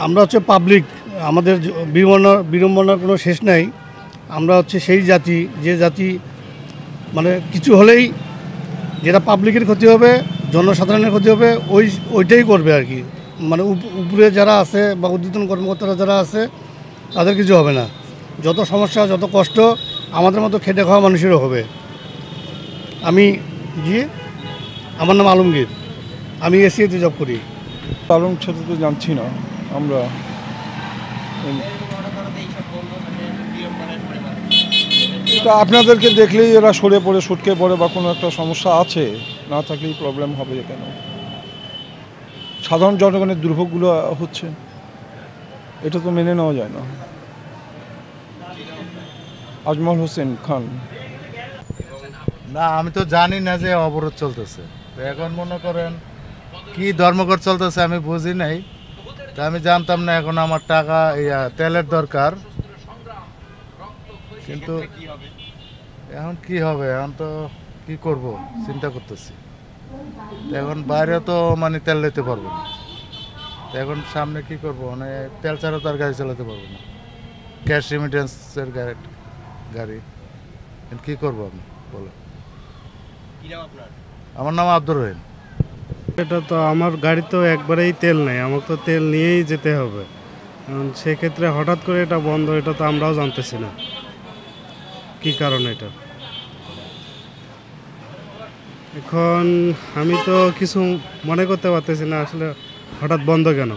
আমরা হচ্ছে পাবলিক, আমাদের বিড়ম্বনার কোনো শেষ নাই। আমরা হচ্ছে সেই জাতি, যে জাতি মানে কিছু হলেই যেটা পাবলিকের ক্ষতি হবে, জনসাধারণের ক্ষতি হবে, ওইটাই করবে আর কি। মানে উপরে যারা আছে বা ঊর্ধ্বতন কর্মকর্তারা যারা আছে তাদের কিছু হবে না। যত সমস্যা, যত কষ্ট আমাদের মতো খেটে খাওয়া মানুষেরও হবে। আমার নাম আলমগীর, আমি এসিআইতে জব করি। আলম সাথে তো জানছি না আমরা। এটা আপনাদেরকে দেখলেই এরা সরে পড়ে সুটকে পড়ে বা কোনো একটা সমস্যা আছে, না থাকলেই প্রবলেম হবে কেন? সাধারণ জনগণের দুর্ভোগগুলো হচ্ছে, এটা তো মেনে নেওয়া যায় না। আজমল হোসেন খান। না, আমি তো জানি না যে অবরোধ চলতেছে। তো এখন মনে করেন কি ধর্মঘট চলতেছে আমি বুঝি নাই, তা আমি জানতাম না। এখন আমার টাকা তেলের দরকার, কিন্তু এখন কি হবে, এখন তো কি করব চিন্তা করতেছি। এখন বাইরে তো মানে তেল নিতে পারবো না, এখন সামনে কি করব, মানে তেল ছাড়া তো আর গাড়ি চালাতে পারবো না, ক্যাশ রেমিটেন্সের গাড়ি কি করবো আমি বলো। আমার নাম আব্দুর রহিম। এটা তো আমার গাড়ি তো একবারেই তেল নেই, আমাকে তো তেল নিয়েই যেতে হবে। সেক্ষেত্রে হঠাৎ করে এটা বন্ধ, এটা তো আমরাও জানতেছি না কি কারণে এটা। এখন আমি তো কিছু মনে করতে পারতেছি না আসলে হঠাৎ বন্ধ কেন।